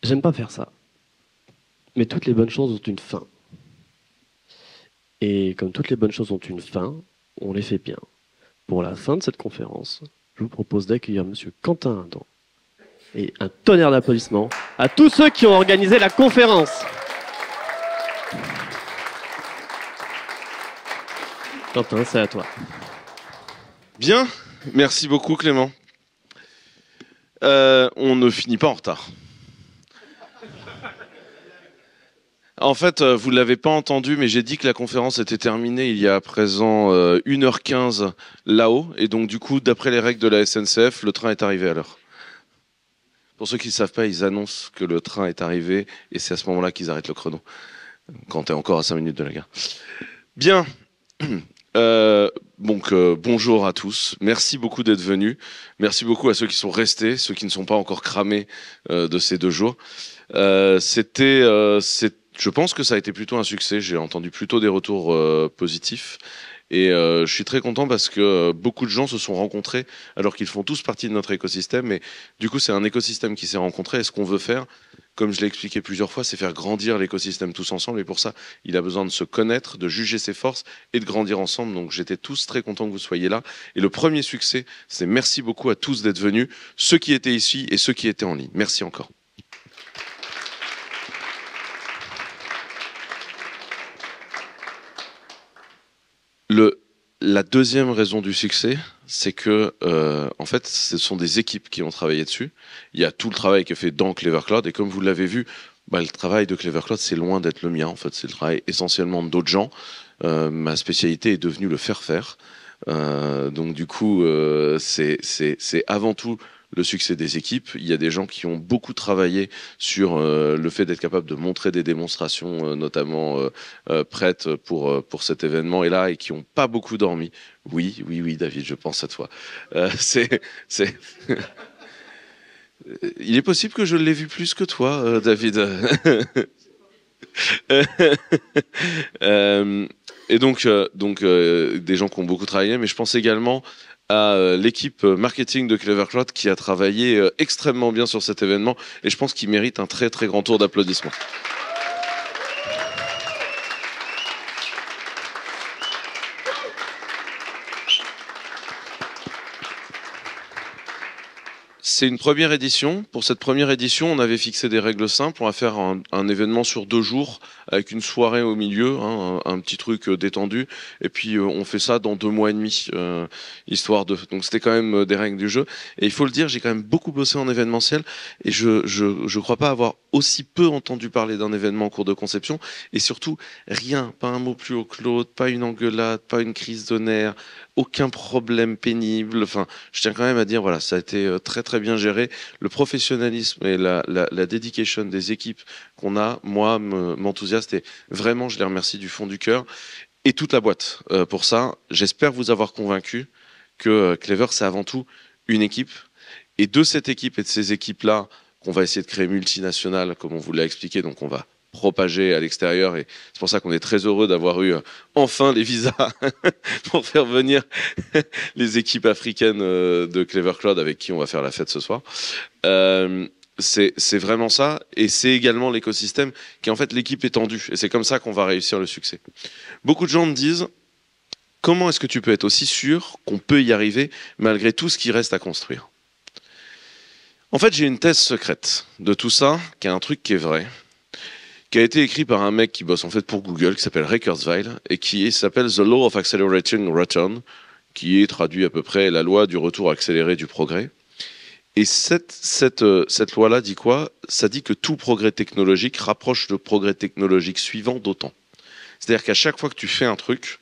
J'aime pas faire ça. Mais toutes les bonnes choses ont une fin. Et comme toutes les bonnes choses ont une fin, on les fait bien. Pour la fin de cette conférence, je vous propose d'accueillir Monsieur Quentin Adam. Et un tonnerre d'applaudissements à tous ceux qui ont organisé la conférence. Quentin, c'est à toi. Bien, merci beaucoup Clément. On ne finit pas en retard. En fait, vous ne l'avez pas entendu, mais j'ai dit que la conférence était terminée il y a à présent 1h15 là-haut. Et donc du coup, d'après les règles de la SNCF, le train est arrivé à l'heure. Pour ceux qui ne savent pas, ils annoncent que le train est arrivé et c'est à ce moment-là qu'ils arrêtent le chrono. Quand tu es encore à 5 minutes de la gare. Bien. Bonjour à tous. Merci beaucoup d'être venus. Merci beaucoup à ceux qui sont restés, ceux qui ne sont pas encore cramés de ces 2 jours. Je pense que ça a été plutôt un succès. J'ai entendu plutôt des retours positifs. Et je suis très content parce que beaucoup de gens se sont rencontrés alors qu'ils font tous partie de notre écosystème. Et du coup, c'est un écosystème qui s'est rencontré. Et ce qu'on veut faire, comme je l'ai expliqué plusieurs fois, c'est faire grandir l'écosystème tous ensemble. Et pour ça, il a besoin de se connaître, de juger ses forces et de grandir ensemble. Donc j'étais tous très content que vous soyez là. Et le premier succès, c'est merci beaucoup à tous d'être venus, ceux qui étaient ici et ceux qui étaient en ligne. Merci encore. La deuxième raison du succès, c'est que en fait, ce sont des équipes qui ont travaillé dessus. Il y a tout le travail qui est fait dans Clever Cloud, et comme vous l'avez vu, le travail de Clever Cloud, c'est loin d'être le mien. En fait, c'est le travail essentiellement d'autres gens. Ma spécialité est devenue le faire. Donc du coup, c'est avant tout le succès des équipes. Il y a des gens qui ont beaucoup travaillé sur le fait d'être capable de montrer des démonstrations, notamment prêtes pour cet événement et là, et qui n'ont pas beaucoup dormi. Oui, oui, oui, David, je pense à toi. C'est. Il est possible que je l'ai vu plus que toi, David. Euh, et des gens qui ont beaucoup travaillé, mais je pense également à l'équipe marketing de Clever Cloud qui a travaillé extrêmement bien sur cet événement et je pense qu'il mérite un très très grand tour d'applaudissements. C'est une première édition. Pour cette première édition, on avait fixé des règles simples. On va faire un événement sur 2 jours avec une soirée au milieu, hein, un petit truc détendu. Et puis on fait ça dans 2 mois et demi, histoire de. Donc c'était quand même des règles du jeu. Et il faut le dire, j'ai quand même beaucoup bossé en événementiel et je crois pas avoir aussi peu entendu parler d'un événement en cours de conception. Et surtout, rien, pas un mot plus haut que l'autre, pas une engueulade, pas une crise de nerfs, aucun problème pénible. Enfin, je tiens quand même à dire, voilà, ça a été très très bien géré. Le professionnalisme et la dedication des équipes qu'on a, moi, m'enthousiaste et vraiment, je les remercie du fond du cœur et toute la boîte pour ça. J'espère vous avoir convaincu que Clever, c'est avant tout une équipe et de cette équipe et de ces équipes-là qu'on va essayer de créer multinationales, comme on vous l'a expliqué. Donc, on va propager à l'extérieur et c'est pour ça qu'on est très heureux d'avoir eu enfin les visas pour faire venir les équipes africaines de Clever Cloud avec qui on va faire la fête ce soir. C'est vraiment ça et c'est également l'écosystème qui est en fait l'équipe étendue et c'est comme ça qu'on va réussir le succès. Beaucoup de gens me disent comment est-ce que tu peux être aussi sûr qu'on peut y arriver malgré tout ce qui reste à construire. En fait, j'ai une thèse secrète de tout ça, qui est un truc qui est vrai, qui a été écrit par un mec qui bosse en fait pour Google, qui s'appelle Ray Kurzweil, et qui s'appelle The Law of Accelerating Return, qui est traduit à peu près la loi du retour accéléré du progrès. Et cette loi-là dit quoi? Ça dit que tout progrès technologique rapproche le progrès technologique suivant d'autant. C'est-à-dire qu'à chaque fois que tu fais un truc,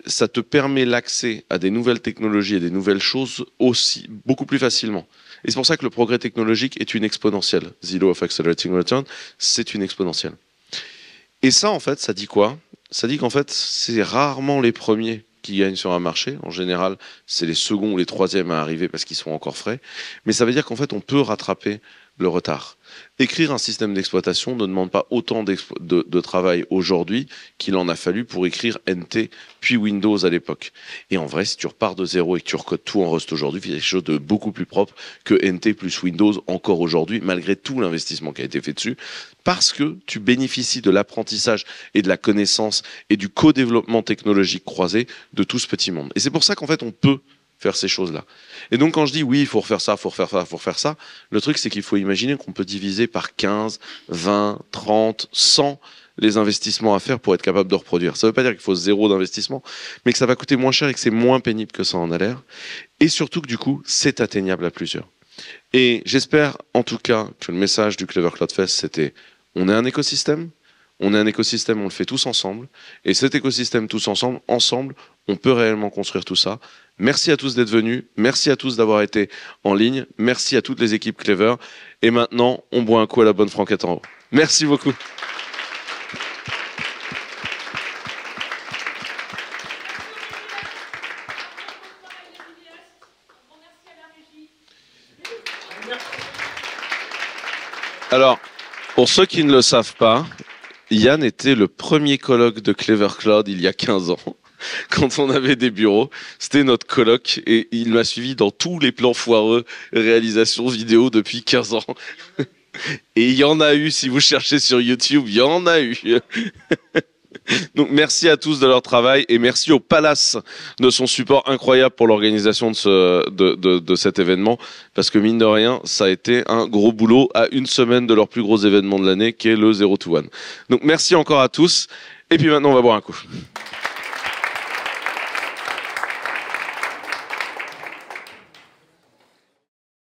ça te permet l'accès à des nouvelles technologies et des nouvelles choses aussi beaucoup plus facilement. Et c'est pour ça que le progrès technologique est une exponentielle. The Law of Accelerating Return, c'est une exponentielle. Et ça, en fait, ça dit quoi? Ça dit qu'en fait, c'est rarement les premiers qui gagnent sur un marché. En général, c'est les seconds ou les troisièmes à arriver parce qu'ils sont encore frais. Mais ça veut dire qu'en fait, on peut rattraper le retard. Écrire un système d'exploitation ne demande pas autant de travail aujourd'hui qu'il en a fallu pour écrire NT puis Windows à l'époque. Et en vrai, si tu repars de zéro et que tu recodes tout en Rust aujourd'hui, il y a quelque chose de beaucoup plus propre que NT plus Windows encore aujourd'hui, malgré tout l'investissement qui a été fait dessus, parce que tu bénéficies de l'apprentissage et de la connaissance et du co-développement technologique croisé de tout ce petit monde. Et c'est pour ça qu'en fait, on peut faire ces choses-là. Et donc quand je dis oui, il faut refaire ça, il faut refaire ça, il faut refaire ça, le truc c'est qu'il faut imaginer qu'on peut diviser par 15, 20, 30, 100 les investissements à faire pour être capable de reproduire. Ça ne veut pas dire qu'il faut zéro d'investissement, mais que ça va coûter moins cher et que c'est moins pénible que ça en a l'air. Et surtout que du coup, c'est atteignable à plusieurs. Et j'espère en tout cas que le message du Clever Cloud Fest, c'était on est un écosystème, on le fait tous ensemble, et cet écosystème tous ensemble, on peut réellement construire tout ça. Merci à tous d'être venus, merci à tous d'avoir été en ligne, merci à toutes les équipes Clever, et maintenant, on boit un coup à la bonne franquette en haut. Merci beaucoup. Alors, pour ceux qui ne le savent pas, Yann était le premier coloc de Clever Cloud il y a 15 ans. Quand on avait des bureaux, c'était notre coloc et il m'a suivi dans tous les plans foireux, réalisations vidéo depuis 15 ans. Et il y en a eu, si vous cherchez sur YouTube, il y en a eu. Donc merci à tous de leur travail et merci au Palace de son support incroyable pour l'organisation de cet événement, parce que mine de rien, ça a été un gros boulot à une semaine de leur plus gros événement de l'année qui est le 0 to 1. Donc merci encore à tous et puis maintenant on va boire un coup.